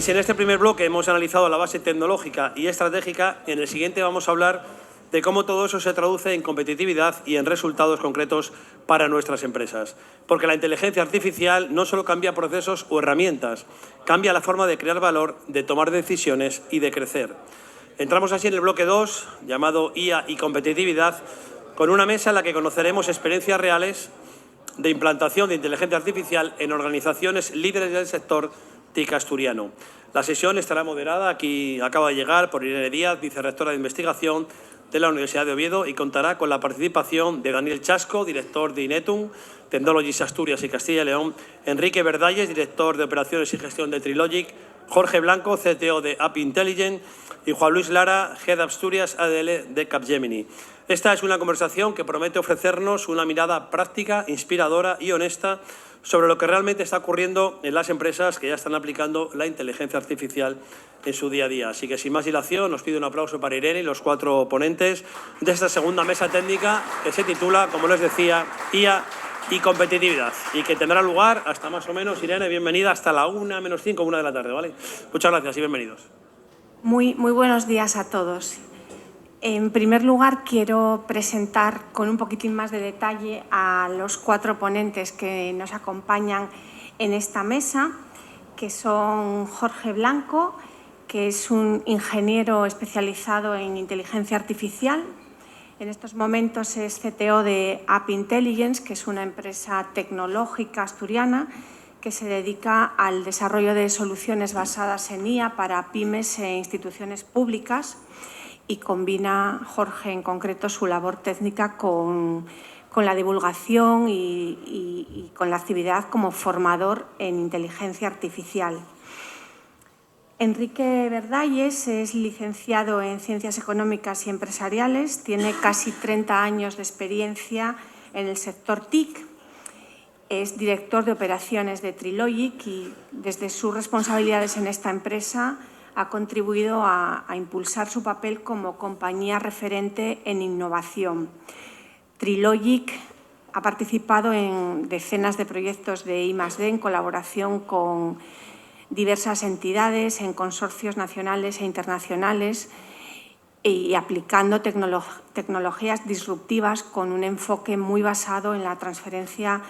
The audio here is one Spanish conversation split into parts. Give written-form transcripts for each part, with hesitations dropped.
si en este primer bloque hemos analizado la base tecnológica y estratégica, en el siguiente vamos a hablar de cómo todo eso se traduce en competitividad y en resultados concretos para nuestras empresas. Porque la inteligencia artificial no solo cambia procesos o herramientas, cambia la forma de crear valor, de tomar decisiones y de crecer. Entramos así en el bloque 2, llamado IA y competitividad, con una mesa en la que conoceremos experiencias reales de implantación de inteligencia artificial en organizaciones líderes del sector TIC asturiano. La sesión estará moderada, aquí acaba de llegar, por Irene Díaz, vicerrectora de investigación de la Universidad de Oviedo, y contará con la participación de Daniel Chasco, director de Inetum Technologies Asturias y Castilla y León, Enrique Verdalles, director de operaciones y gestión de Trilogic, Jorge Blanco, CTO de App Intelligent, y Juan Luis Lara, Head Asturias ADL de Capgemini. Esta es una conversación que promete ofrecernos una mirada práctica, inspiradora y honesta sobre lo que realmente está ocurriendo en las empresas que ya están aplicando la inteligencia artificial en su día a día. Así que, sin más dilación, os pido un aplauso para Irene y los 4 ponentes de esta segunda mesa técnica que se titula, como les decía, IA y competitividad, y que tendrá lugar hasta más o menos, Irene, bienvenida, hasta la 1 menos 5, 1 de la tarde, ¿vale? Muchas gracias y bienvenidos. Muy buenos días a todos. En primer lugar, quiero presentar con un poquitín más de detalle a los 4 ponentes que nos acompañan en esta mesa, que son Jorge Blanco, que es un ingeniero especializado en inteligencia artificial. En estos momentos es CTO de App Intelligence, que es una empresa tecnológica asturiana que se dedica al desarrollo de soluciones basadas en IA para pymes e instituciones públicas, y combina, Jorge en concreto, su labor técnica con la divulgación y con la actividad como formador en inteligencia artificial. Enrique Verdalles es licenciado en Ciencias Económicas y Empresariales, tiene casi 30 años de experiencia en el sector TIC, es director de operaciones de Trilogic y desde sus responsabilidades en esta empresa ha contribuido a impulsar su papel como compañía referente en innovación. Trilogic ha participado en decenas de proyectos de I+D en colaboración con diversas entidades, en consorcios nacionales e internacionales, y aplicando tecnologías disruptivas con un enfoque muy basado en la transferencia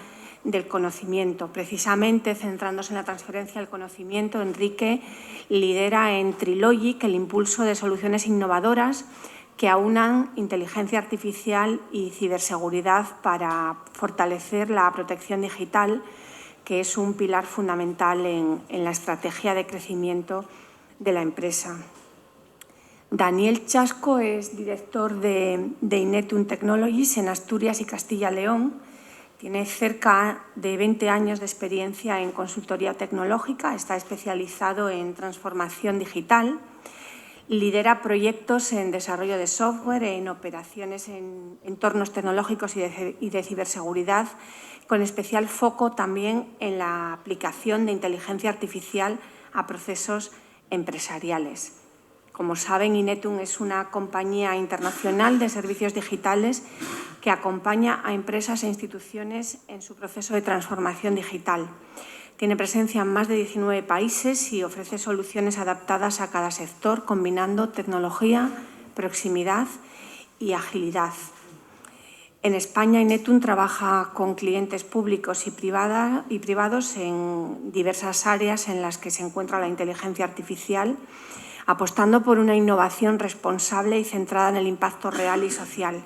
del conocimiento. Precisamente, centrándose en la transferencia del conocimiento, Enrique lidera en Trilogic el impulso de soluciones innovadoras que aunan inteligencia artificial y ciberseguridad para fortalecer la protección digital, que es un pilar fundamental en la estrategia de crecimiento de la empresa. Daniel Chasco es director de Inetum Technologies en Asturias y Castilla y León. Tiene cerca de 20 años de experiencia en consultoría tecnológica, está especializado en transformación digital, lidera proyectos en desarrollo de software, en operaciones en entornos tecnológicos y de ciberseguridad, con especial foco también en la aplicación de inteligencia artificial a procesos empresariales. Como saben, Inetum es una compañía internacional de servicios digitales que acompaña a empresas e instituciones en su proceso de transformación digital. Tiene presencia en más de 19 países y ofrece soluciones adaptadas a cada sector, combinando tecnología, proximidad y agilidad. En España, Inetum trabaja con clientes públicos y privados en diversas áreas en las que se encuentra la inteligencia artificial, apostando por una innovación responsable y centrada en el impacto real y social.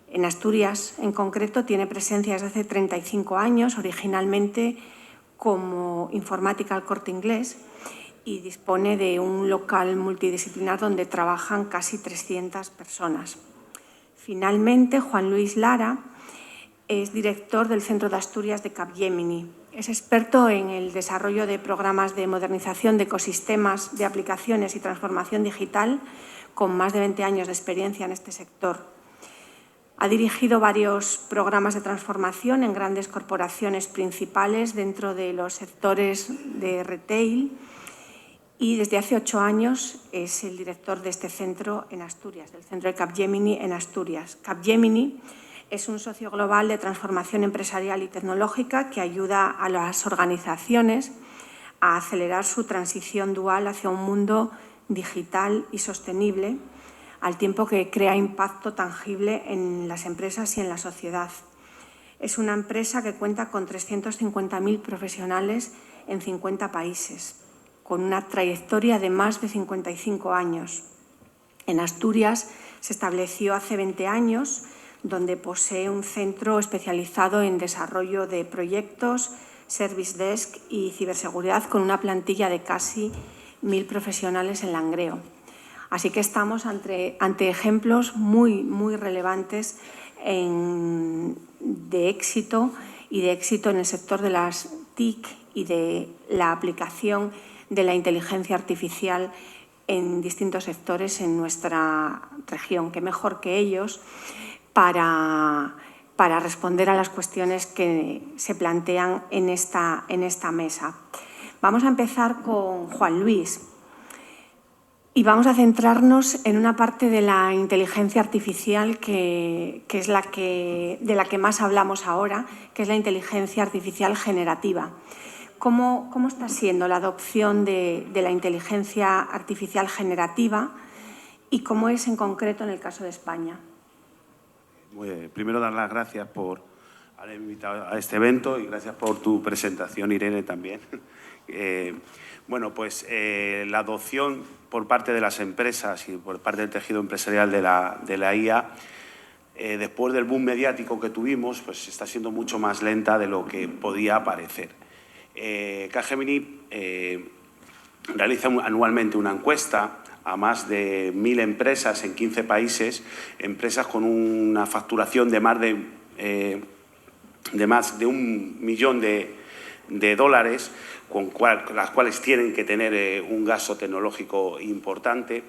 En Asturias, en concreto, tiene presencia desde hace 35 años, originalmente como Informática El Corte Inglés, y dispone de un local multidisciplinar donde trabajan casi 300 personas. Finalmente, Juan Luis Lara es director del Centro de Asturias de Capgemini. Es experto en el desarrollo de programas de modernización de ecosistemas de aplicaciones y transformación digital, con más de 20 años de experiencia en este sector. Ha dirigido varios programas de transformación en grandes corporaciones principales dentro de los sectores de retail y desde hace 8 años es el director de este centro en Asturias, del centro de Capgemini en Asturias. Capgemini es un socio global de transformación empresarial y tecnológica que ayuda a las organizaciones a acelerar su transición dual hacia un mundo digital y sostenible, al tiempo que crea impacto tangible en las empresas y en la sociedad. Es una empresa que cuenta con 350.000 profesionales en 50 países, con una trayectoria de más de 55 años. En Asturias se estableció hace 20 años, donde posee un centro especializado en desarrollo de proyectos, service desk y ciberseguridad, con una plantilla de casi 1.000 profesionales en Langreo. Así que estamos ante ejemplos muy relevantes de éxito en el sector de las TIC y de la aplicación de la inteligencia artificial en distintos sectores en nuestra región. Qué mejor que ellos para responder a las cuestiones que se plantean en esta mesa. Vamos a empezar con Juan Luis y vamos a centrarnos en una parte de la inteligencia artificial que es de la que más hablamos ahora, que es la inteligencia artificial generativa. ¿Cómo está siendo la adopción de la inteligencia artificial generativa y cómo es en concreto en el caso de España? Primero, dar las gracias por haber invitado a este evento y gracias por tu presentación, Irene, también. La adopción por parte de las empresas y por parte del tejido empresarial de la IA, después del boom mediático que tuvimos, pues está siendo mucho más lenta de lo que podía parecer. Capgemini realiza anualmente una encuesta a más de 1.000 empresas en 15 países, empresas con una facturación de más de $1 millón de dólares, con las cuales tienen que tener un gasto tecnológico importante.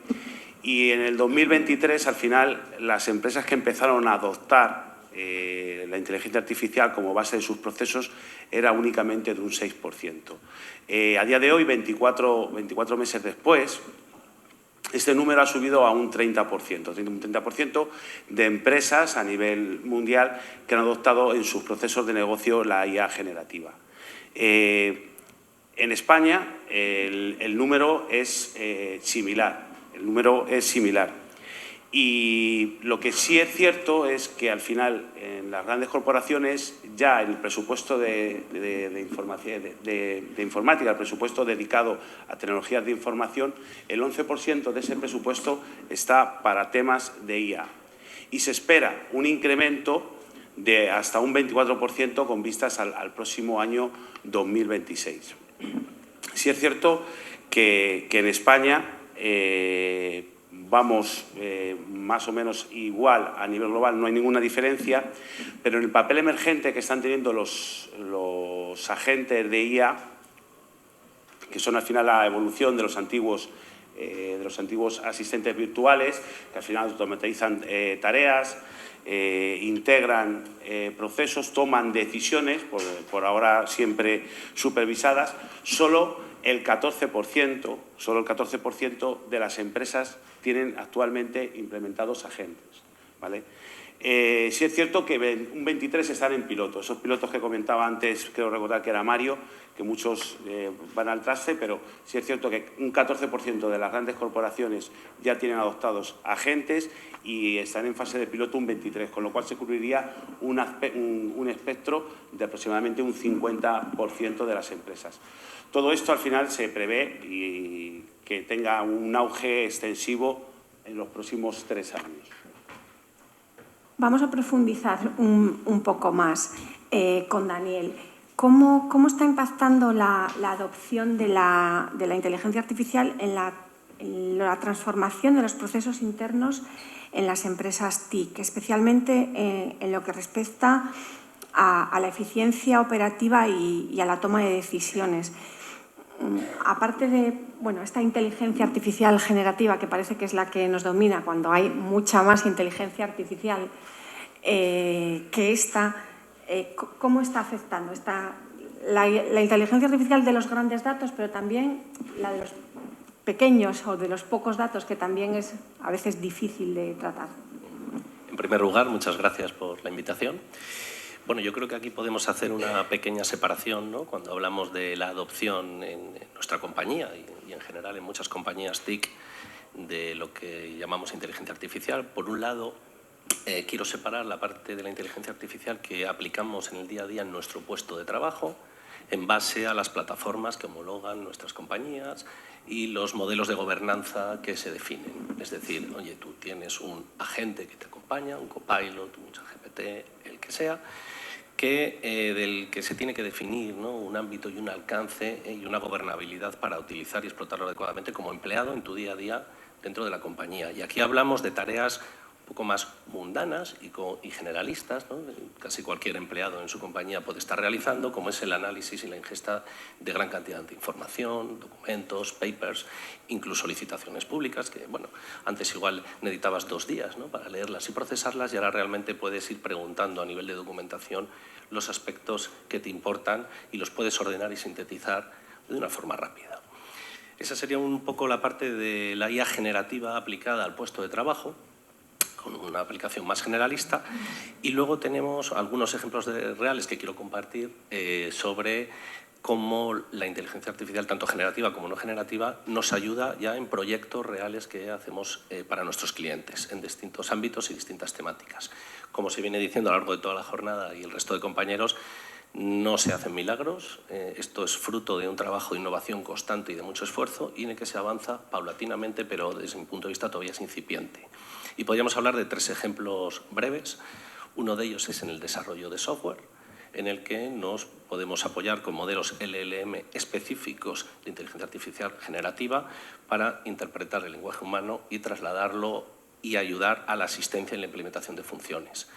Y en el 2023, al final, las empresas que empezaron a adoptar la inteligencia artificial como base de sus procesos era únicamente de un 6%. A día de hoy, 24 meses después, este número ha subido a un 30% de empresas a nivel mundial que han adoptado en sus procesos de negocio la IA generativa. En España el número es similar. Y lo que sí es cierto es que al final en las grandes corporaciones ya el presupuesto de informática, el presupuesto dedicado a tecnologías de información, el 11% de ese presupuesto está para temas de IA. Y se espera un incremento de hasta un 24% con vistas al próximo año 2026. Sí es cierto que en España vamos más o menos igual a nivel global, no hay ninguna diferencia, pero en el papel emergente que están teniendo los agentes de IA, que son al final la evolución de los antiguos asistentes virtuales, que al final automatizan tareas, integran procesos, toman decisiones, por ahora siempre supervisadas. Solo el 14% de las empresas tienen actualmente implementados agentes, ¿vale? Sí es cierto que un 23 están en piloto. Esos pilotos que comentaba antes, creo recordar que era Mario, que muchos van al traste, pero sí es cierto que un 14% de las grandes corporaciones ya tienen adoptados agentes y están en fase de piloto un 23, con lo cual se cubriría un espectro de aproximadamente un 50% de las empresas. Todo esto al final se prevé y que tenga un auge extensivo en los próximos 3 años. Vamos a profundizar un poco más con Daniel. ¿Cómo está impactando la adopción de la inteligencia artificial en la transformación de los procesos internos en las empresas TIC, especialmente en lo que respecta a la eficiencia operativa y a la toma de decisiones? Aparte de esta inteligencia artificial generativa, que parece que es la que nos domina cuando hay mucha más inteligencia artificial que esta, ¿cómo está afectando la inteligencia artificial de los grandes datos, pero también la de los pequeños o de los pocos datos, que también es a veces difícil de tratar? En primer lugar, muchas gracias por la invitación. Bueno, yo creo que aquí podemos hacer una pequeña separación, ¿no? Cuando hablamos de la adopción en nuestra compañía y en general en muchas compañías TIC de lo que llamamos inteligencia artificial. Por un lado, quiero separar la parte de la inteligencia artificial que aplicamos en el día a día en nuestro puesto de trabajo en base a las plataformas que homologan nuestras compañías y los modelos de gobernanza que se definen. Es decir, oye, tú tienes un agente que te acompaña, un copilot, un ChatGPT, el que sea, del que se tiene que definir, ¿no?, un ámbito y un alcance y una gobernabilidad para utilizar y explotarlo adecuadamente como empleado en tu día a día dentro de la compañía. Y aquí hablamos de tareas un poco más mundanas y generalistas, ¿no?, casi cualquier empleado en su compañía puede estar realizando, como es el análisis y la ingesta de gran cantidad de información, documentos, papers, incluso licitaciones públicas, que bueno, antes igual necesitabas 2 días, ¿no?, para leerlas y procesarlas, y ahora realmente puedes ir preguntando a nivel de documentación los aspectos que te importan y los puedes ordenar y sintetizar de una forma rápida. Esa sería un poco la parte de la IA generativa aplicada al puesto de trabajo, con una aplicación más generalista, y luego tenemos algunos ejemplos reales que quiero compartir sobre cómo la inteligencia artificial, tanto generativa como no generativa, nos ayuda ya en proyectos reales que hacemos para nuestros clientes en distintos ámbitos y distintas temáticas. Como se viene diciendo a lo largo de toda la jornada y el resto de compañeros, no se hacen milagros, esto es fruto de un trabajo de innovación constante y de mucho esfuerzo, y en el que se avanza paulatinamente, pero desde mi punto de vista todavía es incipiente. Y podríamos hablar de 3 ejemplos breves. Uno de ellos es en el desarrollo de software, en el que nos podemos apoyar con modelos LLM específicos de inteligencia artificial generativa para interpretar el lenguaje humano y trasladarlo y ayudar a la asistencia en la implementación de funciones.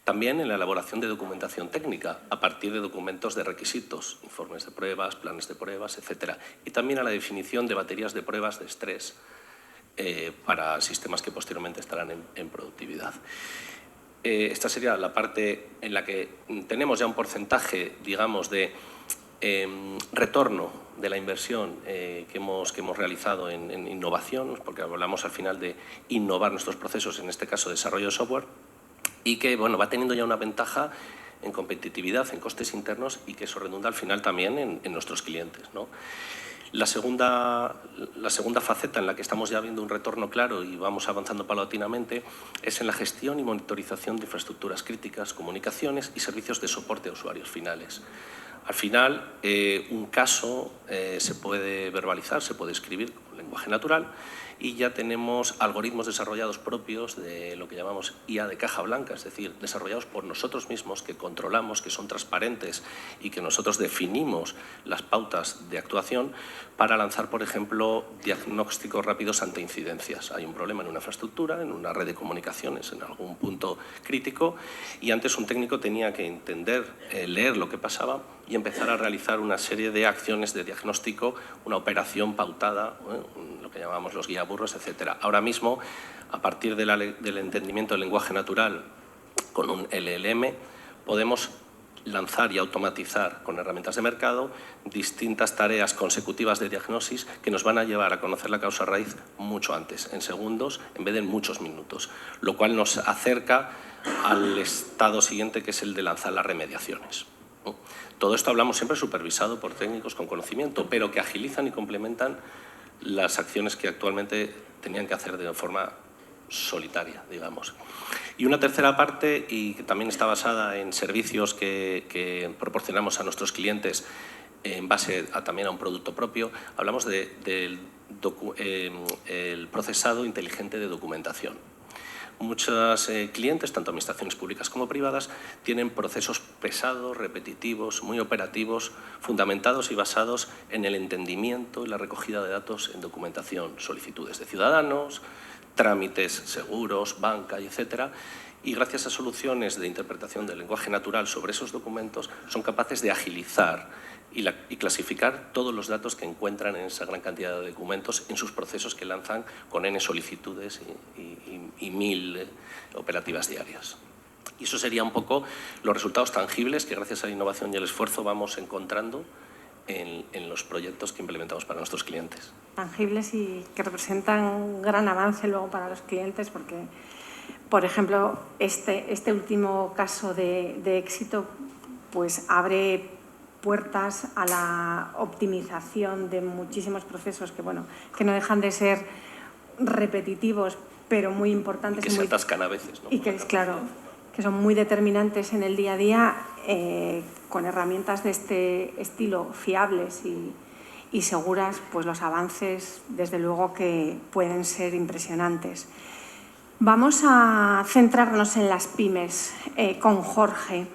También en la elaboración de documentación técnica, a partir de documentos de requisitos, informes de pruebas, planes de pruebas, etc. Y también a la definición de baterías de pruebas de estrés para sistemas que posteriormente estarán en productividad. Esta sería la parte en la que tenemos ya un porcentaje, digamos, de retorno de la inversión que hemos realizado en innovación, porque hablamos al final de innovar nuestros procesos, en este caso desarrollo de software, y que bueno, va teniendo ya una ventaja en competitividad, en costes internos, y que eso redunda al final también en nuestros clientes, ¿no? La segunda faceta en la que estamos ya viendo un retorno claro y vamos avanzando paulatinamente es en la gestión y monitorización de infraestructuras críticas, comunicaciones y servicios de soporte a usuarios finales. Al final, un caso se puede verbalizar, se puede escribir con lenguaje natural, y ya tenemos algoritmos desarrollados propios de lo que llamamos IA de caja blanca, es decir, desarrollados por nosotros mismos, que controlamos, que son transparentes y que nosotros definimos las pautas de actuación para lanzar, por ejemplo, diagnósticos rápidos ante incidencias. Hay un problema en una infraestructura, en una red de comunicaciones, en algún punto crítico, y antes un técnico tenía que entender, leer lo que pasaba y empezar a realizar una serie de acciones de diagnóstico, una operación pautada, lo que llamamos los guiaburros, etc. Ahora mismo, a partir del entendimiento del lenguaje natural con un LLM, podemos lanzar y automatizar con herramientas de mercado distintas tareas consecutivas de diagnosis que nos van a llevar a conocer la causa raíz mucho antes, en segundos, en vez de en muchos minutos, lo cual nos acerca al estado siguiente, que es el de lanzar las remediaciones. Todo esto hablamos siempre supervisado por técnicos con conocimiento, pero que agilizan y complementan las acciones que actualmente tenían que hacer de forma solitaria, digamos. Y una tercera parte, y que también está basada en servicios que proporcionamos a nuestros clientes en base también a un producto propio, hablamos del procesado inteligente de documentación. Muchos clientes, tanto administraciones públicas como privadas, tienen procesos pesados, repetitivos, muy operativos, fundamentados y basados en el entendimiento y la recogida de datos en documentación, solicitudes de ciudadanos, trámites seguros, banca, etcétera. Y gracias a soluciones de interpretación del lenguaje natural sobre esos documentos, son capaces de agilizar y clasificar todos los datos que encuentran en esa gran cantidad de documentos en sus procesos que lanzan con N solicitudes y 1000 operativas diarias. Y eso sería un poco los resultados tangibles que gracias a la innovación y el esfuerzo vamos encontrando en los proyectos que implementamos para nuestros clientes. Tangibles y que representan un gran avance luego para los clientes, porque, por ejemplo, este último caso de éxito pues abre puertas a la optimización de muchísimos procesos que, bueno, que no dejan de ser repetitivos, pero muy importantes. Y que se atascan a veces, ¿no? Y que, claro, que son muy determinantes en el día a día, con herramientas de este estilo fiables y seguras, pues los avances, desde luego, que pueden ser impresionantes. Vamos a centrarnos en las pymes con Jorge.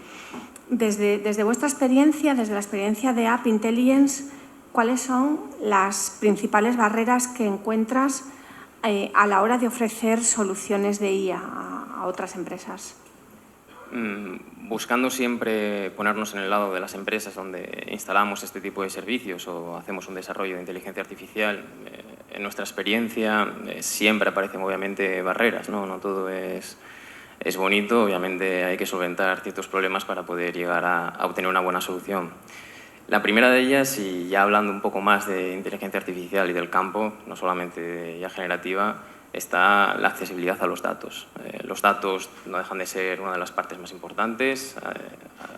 Desde vuestra experiencia, desde la experiencia de App Intelligence, ¿cuáles son las principales barreras que encuentras a la hora de ofrecer soluciones de IA a otras empresas? Buscando siempre ponernos en el lado de las empresas donde instalamos este tipo de servicios o hacemos un desarrollo de inteligencia artificial, en nuestra experiencia siempre aparecen obviamente barreras, ¿no? No todo es bonito, obviamente hay que solventar ciertos problemas para poder llegar a obtener una buena solución. La primera de ellas, y ya hablando un poco más de inteligencia artificial y del campo, no solamente de IA generativa, está la accesibilidad a los datos. Los datos no dejan de ser una de las partes más importantes.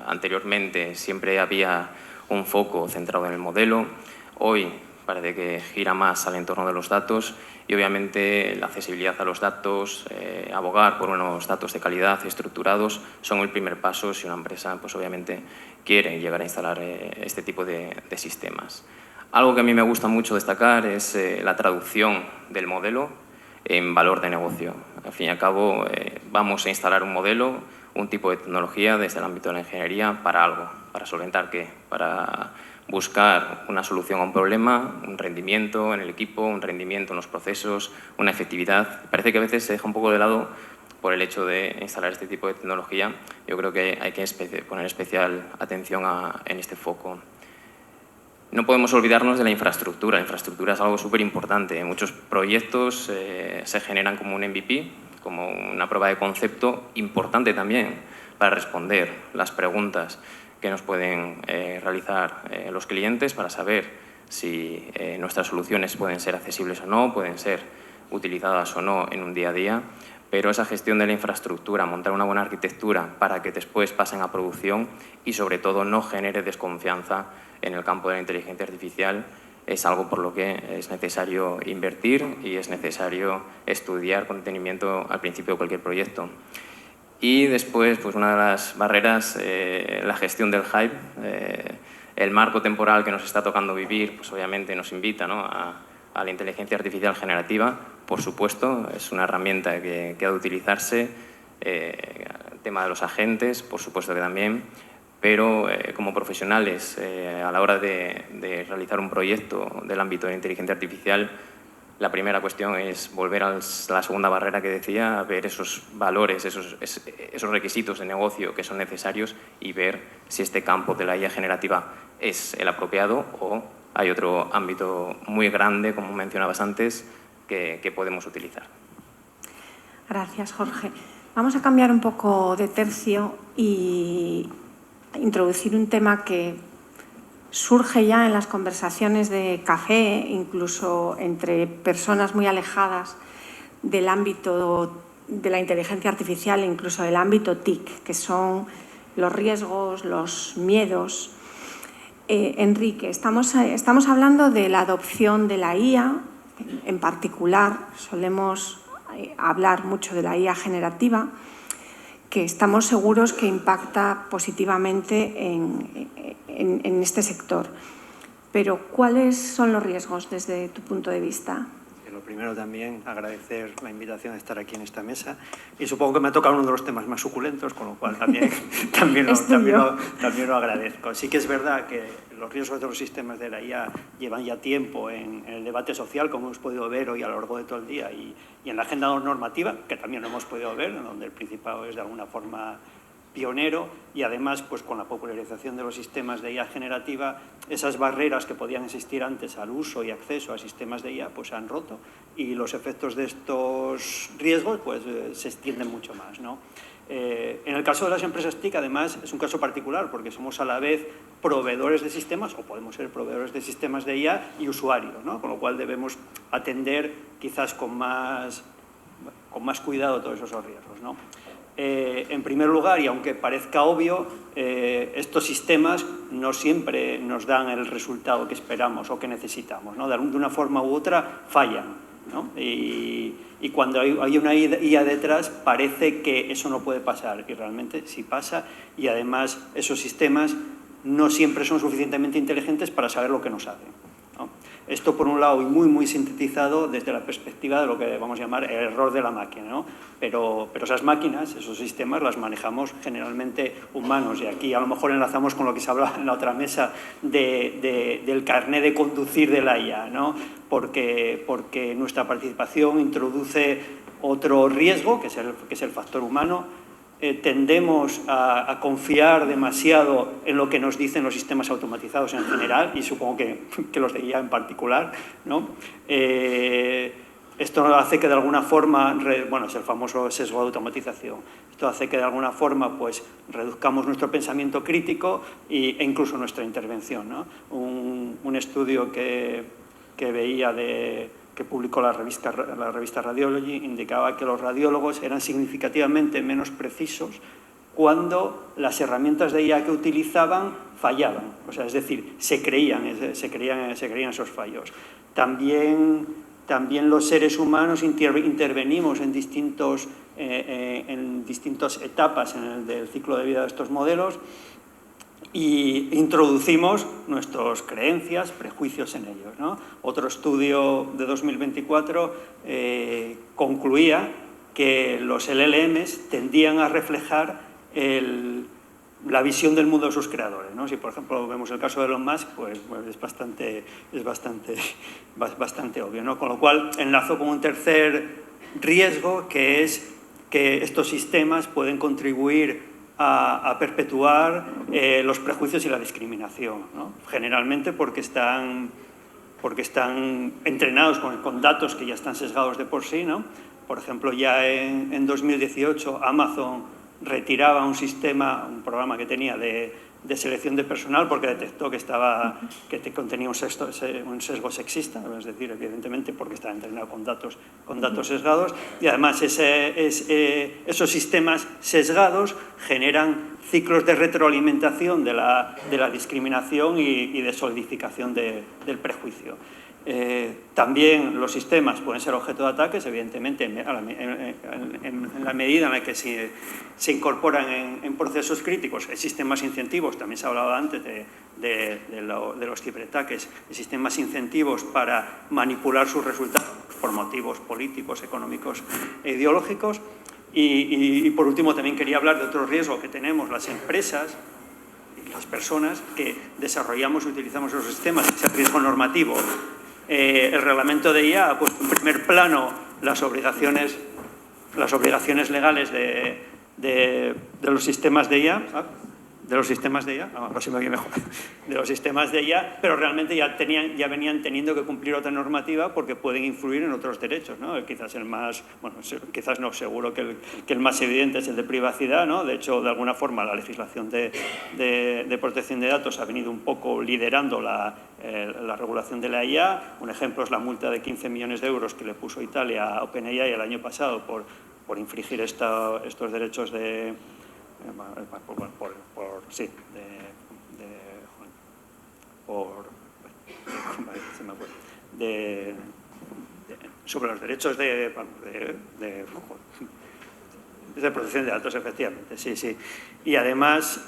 Anteriormente siempre había un foco centrado en el modelo. Hoy parece que gira más al entorno de los datos y obviamente la accesibilidad a los datos, abogar por unos datos de calidad estructurados son el primer paso si una empresa pues obviamente quiere llegar a instalar este tipo de sistemas. Algo que a mí me gusta mucho destacar es la traducción del modelo en valor de negocio. Al fin y al cabo, vamos a instalar un modelo, un tipo de tecnología desde el ámbito de la ingeniería para algo. ¿Para solventar qué? Para buscar una solución a un problema, un rendimiento en el equipo, un rendimiento en los procesos, una efectividad. Parece que a veces se deja un poco de lado por el hecho de instalar este tipo de tecnología. Yo creo que hay que poner especial atención en este foco. No podemos olvidarnos de la infraestructura. La infraestructura es algo súper importante. Muchos proyectos se generan como un MVP, como una prueba de concepto importante también para responder las preguntas que nos pueden realizar los clientes para saber si nuestras soluciones pueden ser accesibles o no, pueden ser utilizadas o no en un día a día. Pero esa gestión de la infraestructura, montar una buena arquitectura para que después pasen a producción y sobre todo no genere desconfianza en el campo de la inteligencia artificial, es algo por lo que es necesario invertir y es necesario estudiar con detenimiento al principio de cualquier proyecto. Y después, pues una de las barreras, la gestión del hype. El marco temporal que nos está tocando vivir, pues obviamente nos invita, ¿no?, a la inteligencia artificial generativa. Por supuesto, es una herramienta que ha de utilizarse. El tema de los agentes, por supuesto que también. Pero como profesionales, a la hora de realizar un proyecto del ámbito de la inteligencia artificial, la primera cuestión es volver a la segunda barrera que decía, a ver esos valores, esos requisitos de negocio que son necesarios y ver si este campo de la IA generativa es el apropiado o hay otro ámbito muy grande, como mencionabas antes, que podemos utilizar. Gracias, Jorge. Vamos a cambiar un poco de tercio y introducir un tema que surge ya en las conversaciones de café, incluso entre personas muy alejadas del ámbito de la inteligencia artificial, incluso del ámbito TIC, que son los riesgos, los miedos. Enrique, estamos hablando de la adopción de la IA, en particular solemos hablar mucho de la IA generativa, que estamos seguros que impacta positivamente en este sector. Pero, ¿cuáles son los riesgos desde tu punto de vista? Lo primero también agradecer la invitación de estar aquí en esta mesa y supongo que me ha tocado uno de los temas más suculentos, con lo cual también lo agradezco. Sí que es verdad que los riesgos de los sistemas de la IA llevan ya tiempo en el debate social, como hemos podido ver hoy a lo largo de todo el día, y en la agenda normativa, que también lo hemos podido ver, donde el Principado es de alguna forma pionero, y además pues con la popularización de los sistemas de IA generativa, esas barreras que podían existir antes al uso y acceso a sistemas de IA pues se han roto y los efectos de estos riesgos pues se extienden mucho más, ¿no? En el caso de las empresas TIC, además, es un caso particular porque somos a la vez proveedores de sistemas, o podemos ser proveedores de sistemas de IA y usuarios, ¿no? Con lo cual debemos atender quizás con más con más cuidado todos esos riesgos, ¿no? En primer lugar, y aunque parezca obvio, estos sistemas no siempre nos dan el resultado que esperamos o que necesitamos, ¿no? De una forma u otra fallan, ¿no? Y cuando hay una IA detrás parece que eso no puede pasar, y realmente sí pasa, y además esos sistemas no siempre son suficientemente inteligentes para saber lo que no saben, ¿no? Esto, por un lado, y muy sintetizado desde la perspectiva de lo que vamos a llamar el error de la máquina, ¿no? Pero esas máquinas, esos sistemas, las manejamos generalmente humanos. Y aquí a lo mejor enlazamos con lo que se hablaba en la otra mesa del carné de conducir de la IA, ¿no? Porque nuestra participación introduce otro riesgo, que es el factor humano. Tendemos a confiar demasiado en lo que nos dicen los sistemas automatizados en general, y supongo que los de IA en particular, ¿no? Esto hace que de alguna forma, bueno, es el famoso sesgo de automatización, esto hace que de alguna forma pues, reduzcamos nuestro pensamiento crítico e incluso nuestra intervención, ¿no? Un estudio que veía que publicó la revista Radiology indicaba que los radiólogos eran significativamente menos precisos cuando las herramientas de IA que utilizaban fallaban, o sea, es decir, se creían esos fallos. También los seres humanos intervenimos en distintas etapas del ciclo de vida de estos modelos y introducimos nuestras creencias, prejuicios en ellos, ¿no? Otro estudio de 2024 concluía que los LLMs tendían a reflejar la visión del mundo de sus creadores, ¿no? Si, por ejemplo, vemos el caso de Elon Musk, pues es bastante obvio, ¿no? Con lo cual, enlazo con un tercer riesgo, que es que estos sistemas pueden contribuir a perpetuar los prejuicios y la discriminación, ¿no? Generalmente porque están entrenados con datos que ya están sesgados de por sí, ¿no? Por ejemplo, ya en 2018 Amazon retiraba un programa que tenía de selección de personal porque detectó que contenía un sesgo sexista, es decir, evidentemente porque estaba entrenado con datos sesgados, y además esos sistemas sesgados generan ciclos de retroalimentación de la discriminación y de solidificación del prejuicio. También los sistemas pueden ser objeto de ataques, evidentemente, en la medida en la que se incorporan en procesos críticos. Existen más incentivos, también se ha hablado antes de los ciberataques, existen más incentivos para manipular sus resultados por motivos políticos, económicos e ideológicos. Y por último, también quería hablar de otro riesgo que tenemos las empresas y las personas que desarrollamos y utilizamos esos sistemas, ese riesgo normativo. El reglamento de IA ha puesto en primer plano las obligaciones legales de los sistemas de IA, ahora sí me oye mejor, de los sistemas de IA, pero realmente ya venían teniendo que cumplir otra normativa porque pueden influir en otros derechos, ¿no? Quizás quizás no, seguro que el más evidente es el de privacidad, ¿no? De hecho, de alguna forma, la legislación de protección de datos ha venido un poco liderando la regulación de la IA. Un ejemplo es la multa de 15 millones de euros que le puso Italia a OpenAI el año pasado por infringir estos derechos sobre los derechos de protección de datos, efectivamente, sí. Y además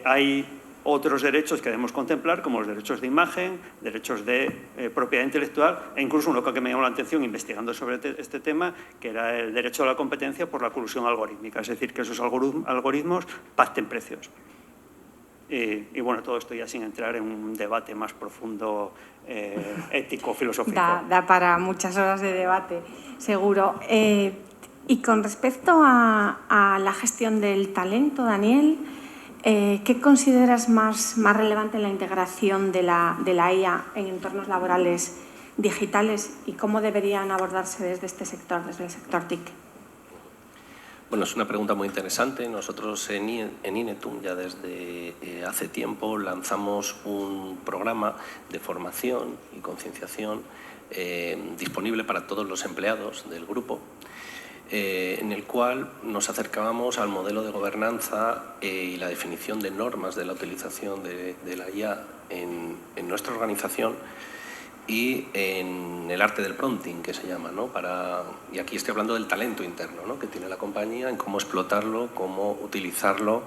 hay otros derechos que debemos contemplar, como los derechos de imagen, derechos de propiedad intelectual, e incluso uno que me llamó la atención investigando sobre este tema, que era el derecho a la competencia por la colusión algorítmica, es decir, que esos algoritmos pacten precios. Y bueno, todo esto ya sin entrar en un debate más profundo, ético, filosófico. Da para muchas horas de debate, seguro. Y con respecto a la gestión del talento, Daniel, ¿qué consideras más relevante en la integración de la IA en entornos laborales digitales y cómo deberían abordarse desde este sector, desde el sector TIC? Bueno, es una pregunta muy interesante. Nosotros en Inetum ya desde hace tiempo lanzamos un programa de formación y concienciación disponible para todos los empleados del grupo, en el cual nos acercábamos al modelo de gobernanza y la definición de normas de la utilización de la IA en nuestra organización y en el arte del prompting, que se llama, ¿no? Y aquí estoy hablando del talento interno, ¿no?, que tiene la compañía, en cómo explotarlo, cómo utilizarlo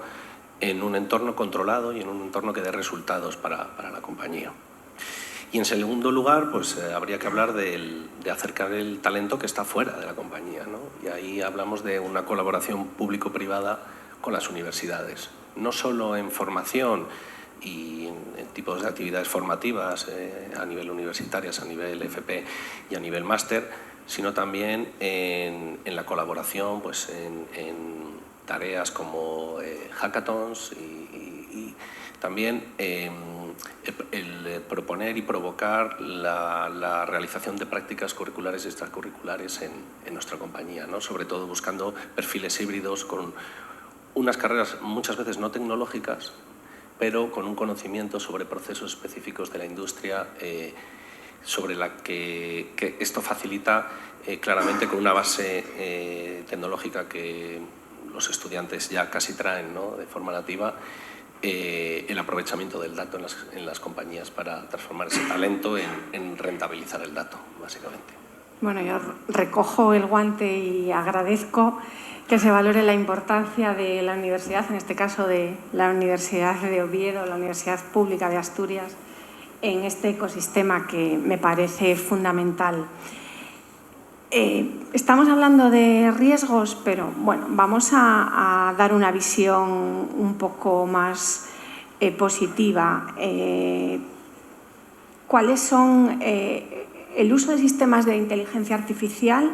en un entorno controlado y en un entorno que dé resultados para la compañía. Y en segundo lugar, pues habría que hablar de acercar el talento que está fuera de la compañía, ¿no? Y ahí hablamos de una colaboración público-privada con las universidades, no solo en formación y en tipos de actividades formativas a nivel universitarias, a nivel FP y a nivel máster, sino también en la colaboración pues, en tareas como hackathons y también el proponer y provocar la realización de prácticas curriculares y extracurriculares en nuestra compañía, ¿no? Sobre todo buscando perfiles híbridos con unas carreras muchas veces no tecnológicas, pero con un conocimiento sobre procesos específicos de la industria, sobre la que esto facilita claramente con una base tecnológica que los estudiantes ya casi traen, ¿no?, de forma nativa, el aprovechamiento del dato en las compañías para transformar ese talento en rentabilizar el dato, básicamente. Bueno, yo recojo el guante y agradezco que se valore la importancia de la universidad, en este caso de la Universidad de Oviedo, la Universidad Pública de Asturias, en este ecosistema que me parece fundamental. Estamos hablando de riesgos, pero bueno, vamos a dar una visión un poco más positiva. ¿Cuáles son el uso de sistemas de inteligencia artificial?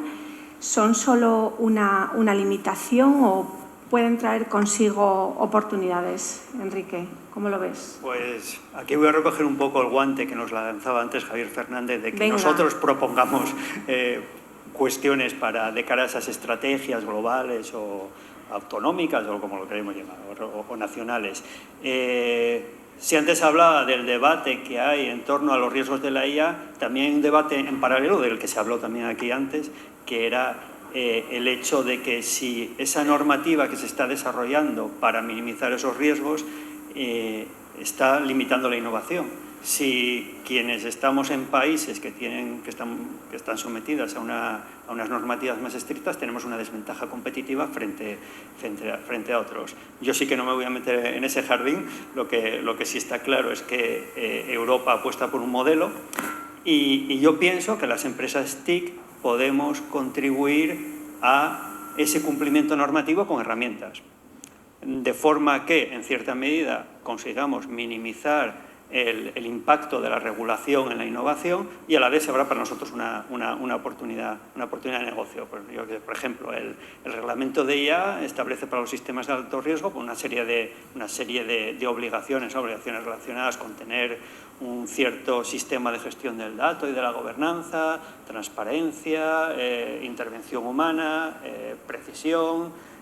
¿Son solo una limitación o pueden traer consigo oportunidades? Enrique, ¿cómo lo ves? Pues aquí voy a recoger un poco el guante que nos lanzaba antes Javier Fernández, de que Venga. nosotros propongamos cuestiones de cara a esas estrategias globales o autonómicas, o como lo queremos llamar, o nacionales. Si antes hablaba del debate que hay en torno a los riesgos de la IA, también hay un debate en paralelo del que se habló también aquí antes, que era el hecho de que si esa normativa que se está desarrollando para minimizar esos riesgos está limitando la innovación. Si quienes estamos en países que están sometidas a unas normativas más estrictas, tenemos una desventaja competitiva frente a otros. Yo sí que no me voy a meter en ese jardín, lo que sí está claro es que Europa apuesta por un modelo y yo pienso que las empresas TIC podemos contribuir a ese cumplimiento normativo con herramientas, de forma que, en cierta medida, consigamos minimizar el impacto de la regulación en la innovación y a la vez se habrá para nosotros una oportunidad de negocio. Por ejemplo, el reglamento de IA establece para los sistemas de alto riesgo una serie de obligaciones relacionadas con tener un cierto sistema de gestión del dato y de la gobernanza, transparencia, intervención humana, precisión,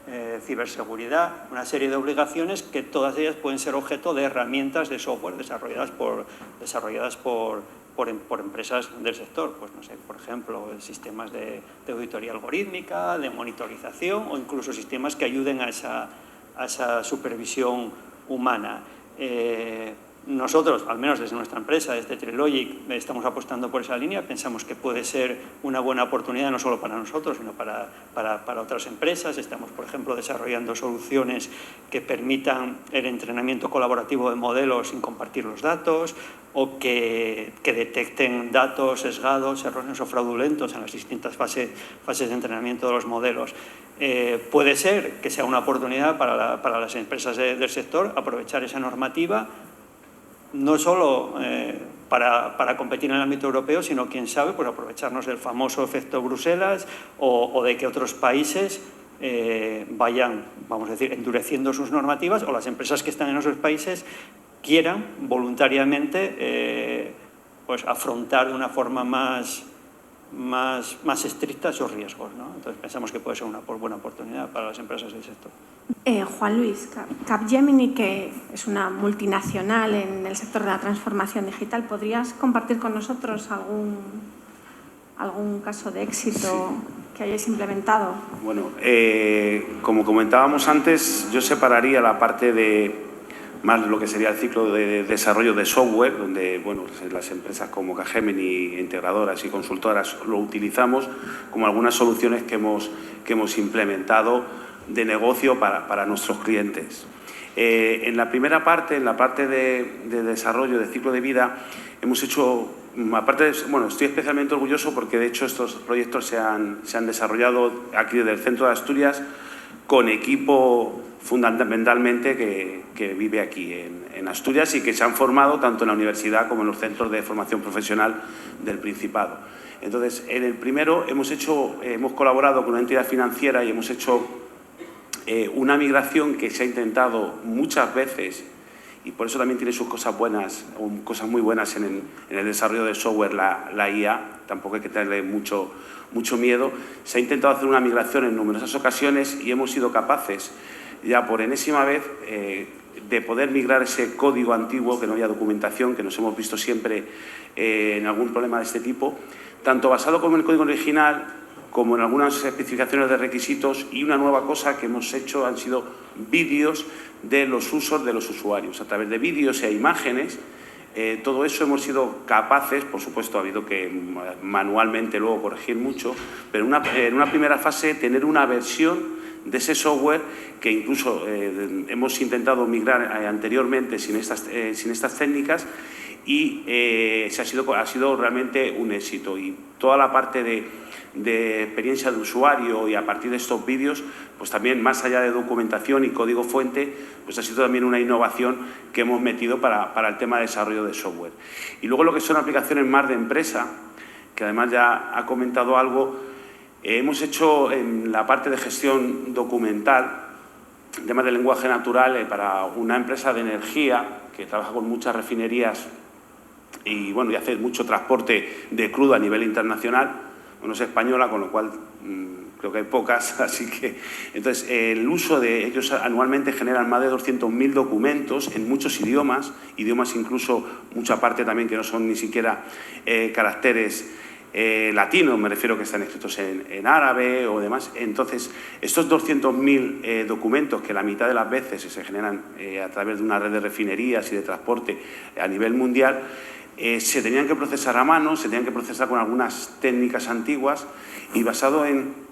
ciberseguridad, una serie de obligaciones que todas ellas pueden ser objeto de herramientas de software desarrolladas por empresas del sector. Pues no sé, por ejemplo, sistemas de auditoría algorítmica, de monitorización o incluso sistemas que ayuden a esa supervisión humana. Nosotros, al menos desde nuestra empresa, desde Trilogic, estamos apostando por esa línea. Pensamos que puede ser una buena oportunidad no solo para nosotros, sino para otras empresas. Estamos, por ejemplo, desarrollando soluciones que permitan el entrenamiento colaborativo de modelos sin compartir los datos o que detecten datos sesgados, erróneos o fraudulentos en las distintas fases de entrenamiento de los modelos. Puede ser que sea una oportunidad para las empresas del sector aprovechar esa normativa no solo para competir en el ámbito europeo, sino, quién sabe, pues aprovecharnos del famoso efecto Bruselas o de que otros países vayan, vamos a decir, endureciendo sus normativas o las empresas que están en esos países quieran voluntariamente pues afrontar de una forma más estricta esos riesgos, ¿no? Entonces pensamos que puede ser una buena oportunidad para las empresas del sector. Juan Luis, Capgemini, que es una multinacional en el sector de la transformación digital, ¿podrías compartir con nosotros algún caso de éxito que hayáis implementado. Bueno, como comentábamos antes, yo separaría la parte de más lo que sería el ciclo de desarrollo de software, donde bueno, las empresas como Capgemini, integradoras y consultoras lo utilizamos como algunas soluciones que hemos implementado de negocio para nuestros clientes. En la primera parte, en la parte de desarrollo de ciclo de vida, hemos hecho, aparte de, bueno, estoy especialmente orgulloso porque de hecho estos proyectos se han desarrollado aquí desde el centro de Asturias con equipo fundamentalmente que vive aquí en Asturias y que se han formado tanto en la universidad como en los centros de formación profesional del Principado. Entonces, en el primero hemos colaborado con una entidad financiera y hemos hecho una migración que se ha intentado muchas veces, y por eso también tiene sus cosas buenas, o cosas muy buenas en el desarrollo de software, la IA, tampoco hay que tenerle mucho miedo. Se ha intentado hacer una migración en numerosas ocasiones y hemos sido capaces, ya por enésima vez, de poder migrar ese código antiguo, que no había documentación, que nos hemos visto siempre en algún problema de este tipo, tanto basado como en el código original, como en algunas especificaciones de requisitos, y una nueva cosa que hemos hecho han sido vídeos de los usos de los usuarios. A través de vídeos e imágenes, todo eso hemos sido capaces, por supuesto ha habido que manualmente luego corregir mucho, pero en una primera fase tener una versión de ese software que incluso hemos intentado migrar anteriormente sin estas técnicas y ha sido realmente un éxito. Y toda la parte de experiencia de usuario y a partir de estos vídeos, pues también más allá de documentación y código fuente, pues ha sido también una innovación que hemos metido para el tema de desarrollo de software. Y luego lo que son aplicaciones más de empresa, que además ya ha comentado algo, hemos hecho en la parte de gestión documental, temas de lenguaje natural para una empresa de energía que trabaja con muchas refinerías y, bueno, y hace mucho transporte de crudo a nivel internacional. Bueno, es española, con lo cual creo que hay pocas, así que... Entonces, el uso de ellos anualmente generan más de 200.000 documentos en muchos idiomas incluso mucha parte también que no son ni siquiera caracteres latinos, me refiero que están escritos en árabe o demás. Entonces, estos 200.000 documentos que la mitad de las veces se generan a través de una red de refinerías y de transporte a nivel mundial, se tenían que procesar a mano, se tenían que procesar con algunas técnicas antiguas y basado en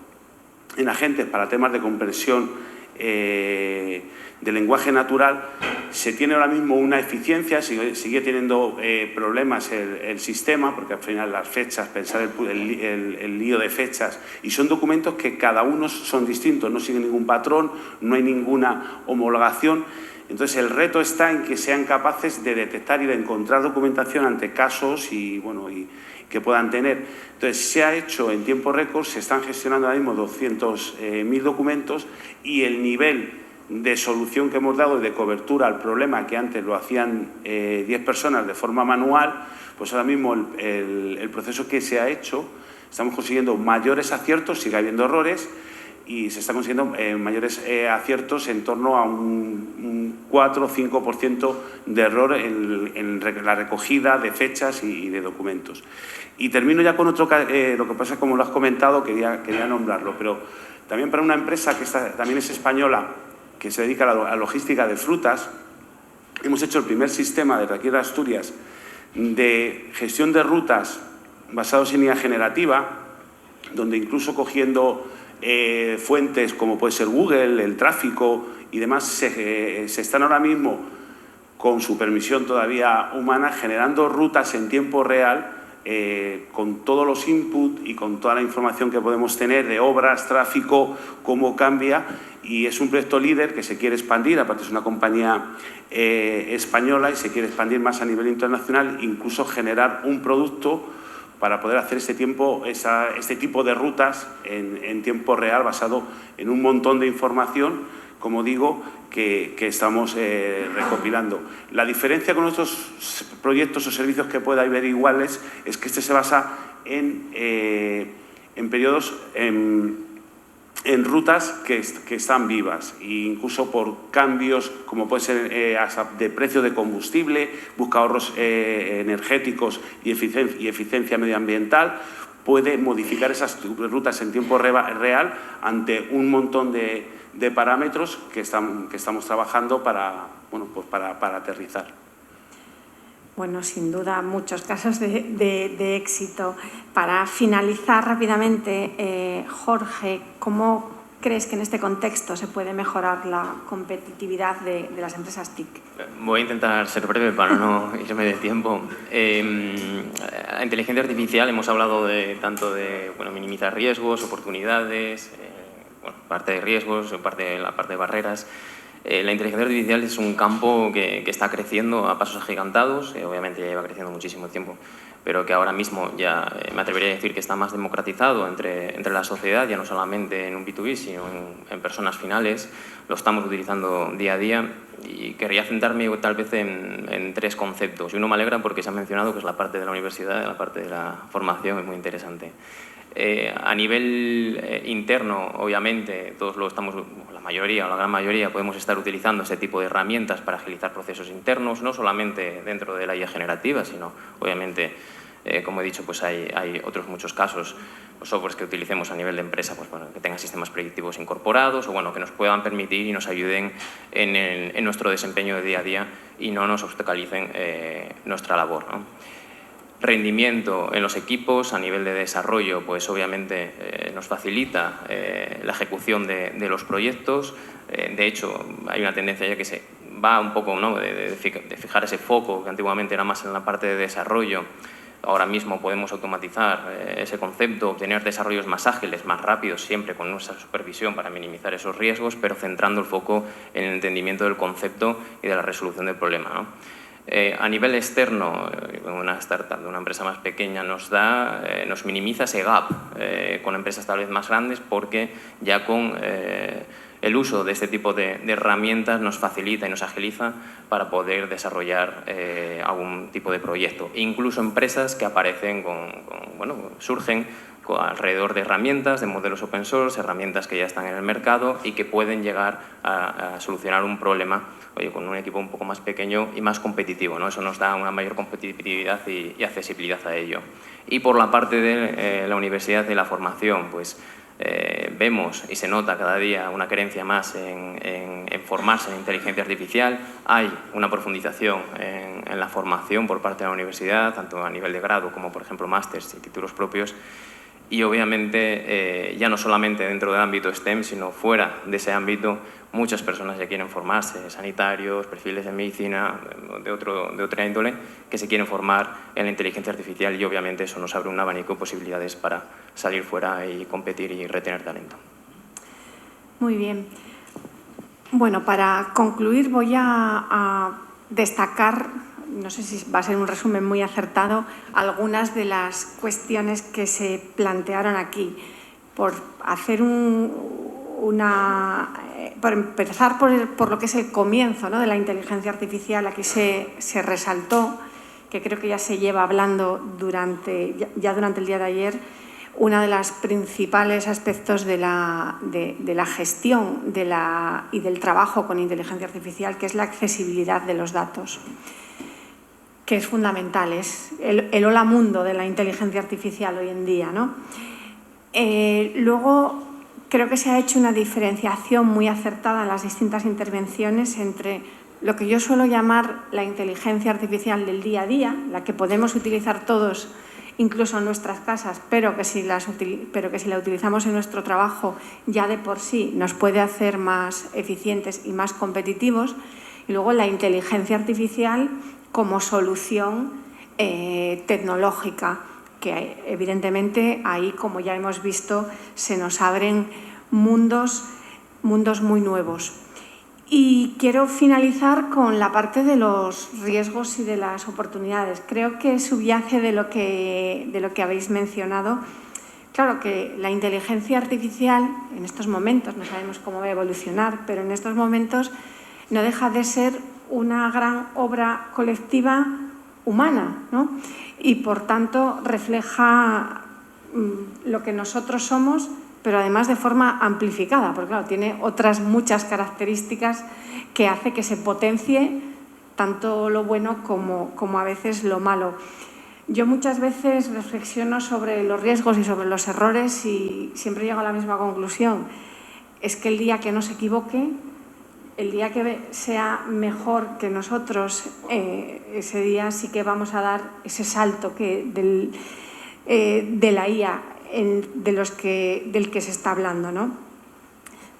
agentes para temas de comprensión de lenguaje natural, se tiene ahora mismo una eficiencia, sigue teniendo problemas el sistema, porque al final las fechas, pensar el lío de fechas, y son documentos que cada uno son distintos, no siguen ningún patrón, no hay ninguna homologación. Entonces, el reto está en que sean capaces de detectar y de encontrar documentación ante casos y que puedan tener. Entonces, se ha hecho en tiempo récord, se están gestionando ahora mismo 200.000 documentos y el nivel de solución que hemos dado y de cobertura al problema que antes lo hacían 10 personas de forma manual, pues ahora mismo el proceso que se ha hecho, estamos consiguiendo mayores aciertos, sigue habiendo errores, y se están consiguiendo mayores aciertos en torno a un 4 o 5% de error en la recogida de fechas y de documentos. Y termino ya con otro, lo que pasa es como lo has comentado, quería nombrarlo, pero también para una empresa que también es española, que se dedica a la logística de frutas, hemos hecho el primer sistema desde aquí de Asturias de gestión de rutas basados en IA generativa, donde incluso cogiendo fuentes como puede ser Google, el tráfico y demás, se están ahora mismo, con su permisión todavía humana, generando rutas en tiempo real con todos los inputs y con toda la información que podemos tener de obras, tráfico, cómo cambia, y es un proyecto líder que se quiere expandir, aparte es una compañía española y se quiere expandir más a nivel internacional, incluso generar un producto para poder hacer este tipo de rutas en tiempo real basado en un montón de información, como digo, que estamos recopilando. La diferencia con otros proyectos o servicios que pueda haber iguales es que este se basa en periodos, en rutas que están vivas, e incluso por cambios como puede ser de precio de combustible, busca ahorros energéticos y eficiencia medioambiental, puede modificar esas rutas en tiempo real ante un montón de parámetros que estamos trabajando para aterrizar. Bueno, sin duda, muchos casos de éxito. Para finalizar rápidamente, Jorge, ¿cómo crees que en este contexto se puede mejorar la competitividad de las empresas TIC? Voy a intentar ser breve para no irme de tiempo. La inteligencia artificial hemos hablado tanto de minimizar riesgos, oportunidades, parte de riesgos, la parte de barreras. La inteligencia artificial es un campo que está creciendo a pasos agigantados, obviamente ya lleva creciendo muchísimo tiempo, pero que ahora mismo ya me atrevería a decir que está más democratizado entre la sociedad, ya no solamente en un B2B, sino en personas finales. Lo estamos utilizando día a día y querría centrarme tal vez en 3 conceptos. Y uno me alegra porque se ha mencionado que es la parte de la universidad, la parte de la formación, es muy interesante. A nivel interno, obviamente, todos la mayoría o la gran mayoría podemos estar utilizando este tipo de herramientas para agilizar procesos internos, no solamente dentro de la IA generativa, sino, obviamente, como he dicho, pues hay otros muchos casos, los softwares que utilicemos a nivel de empresa, pues, que tengan sistemas predictivos incorporados o que nos puedan permitir y nos ayuden en nuestro desempeño de día a día y no nos obstaculicen nuestra labor, ¿no? Rendimiento en los equipos a nivel de desarrollo, pues obviamente nos facilita la ejecución de los proyectos. De hecho, hay una tendencia ya que se va un poco, ¿no?, de fijar ese foco que antiguamente era más en la parte de desarrollo. Ahora mismo podemos automatizar ese concepto, obtener desarrollos más ágiles, más rápidos, siempre con nuestra supervisión para minimizar esos riesgos, pero centrando el foco en el entendimiento del concepto y de la resolución del problema, ¿no? A nivel externo, una startup de una empresa más pequeña nos minimiza ese gap con empresas tal vez más grandes, porque ya con el uso de este tipo de herramientas nos facilita y nos agiliza para poder desarrollar algún tipo de proyecto. Incluso empresas que aparecen surgen alrededor de herramientas, de modelos open source, herramientas que ya están en el mercado y que pueden llegar a solucionar un problema con un equipo un poco más pequeño y más competitivo, ¿no? Eso nos da una mayor competitividad y accesibilidad a ello. Y por la parte de la universidad y la formación, pues vemos y se nota cada día una querencia más en formarse en inteligencia artificial. Hay una profundización en la formación por parte de la universidad, tanto a nivel de grado como, por ejemplo, másters y títulos propios. Y obviamente ya no solamente dentro del ámbito STEM, sino fuera de ese ámbito, muchas personas ya quieren formarse, sanitarios, perfiles de medicina, de otra índole, que se quieren formar en la inteligencia artificial, y obviamente eso nos abre un abanico de posibilidades para salir fuera y competir y retener talento. Muy bien. Bueno, para concluir voy a destacar, no sé si va a ser un resumen muy acertado, algunas de las cuestiones que se plantearon aquí. Por empezar por lo que es el comienzo, ¿no?, de la inteligencia artificial, aquí se resaltó, que creo que ya se lleva hablando durante el día de ayer, uno de los principales aspectos de la gestión y del trabajo con inteligencia artificial, que es la accesibilidad de los datos, que es fundamental, es el hola mundo de la inteligencia artificial hoy en día, ¿no? Luego, creo que se ha hecho una diferenciación muy acertada en las distintas intervenciones entre lo que yo suelo llamar la inteligencia artificial del día a día, la que podemos utilizar todos, incluso en nuestras casas, pero que si la utilizamos en nuestro trabajo ya de por sí nos puede hacer más eficientes y más competitivos. Y luego la inteligencia artificial como solución tecnológica, que evidentemente ahí, como ya hemos visto, se nos abren mundos muy nuevos. Y quiero finalizar con la parte de los riesgos y de las oportunidades. Creo que subyace de lo que habéis mencionado. Claro que la inteligencia artificial, en estos momentos, no sabemos cómo va a evolucionar, pero en estos momentos no deja de ser una gran obra colectiva humana, ¿no? Y, por tanto, refleja lo que nosotros somos, pero además de forma amplificada, porque claro, tiene otras muchas características que hace que se potencie tanto lo bueno como a veces lo malo. Yo muchas veces reflexiono sobre los riesgos y sobre los errores y siempre llego a la misma conclusión. Es que el día que no se equivoque, el día que sea mejor que nosotros, ese día sí que vamos a dar ese salto de la IA del que se está hablando, ¿no?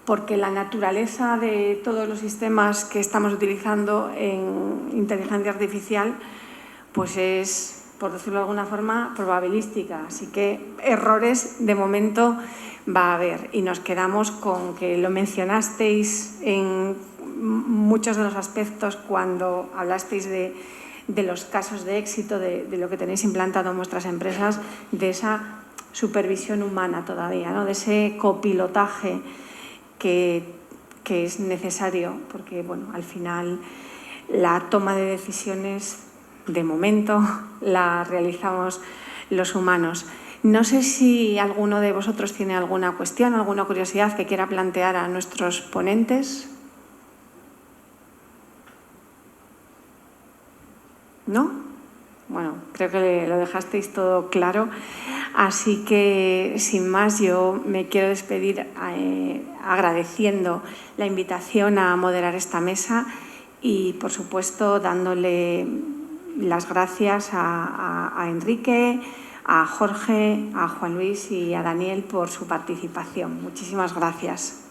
Porque la naturaleza de todos los sistemas que estamos utilizando en inteligencia artificial pues es, por decirlo de alguna forma, probabilística. Así que errores de momento va a haber y nos quedamos con que lo mencionasteis en muchos de los aspectos cuando hablasteis de los casos de éxito, de lo que tenéis implantado en vuestras empresas, de esa supervisión humana todavía, ¿no? De ese copilotaje que es necesario, porque bueno, al final la toma de decisiones de momento la realizamos los humanos. No sé si alguno de vosotros tiene alguna cuestión, alguna curiosidad que quiera plantear a nuestros ponentes. ¿No? Bueno, creo que lo dejasteis todo claro. Así que, sin más, yo me quiero despedir agradeciendo la invitación a moderar esta mesa y, por supuesto, dándole las gracias a Enrique, a Jorge, a Juan Luis y a Daniel por su participación. Muchísimas gracias.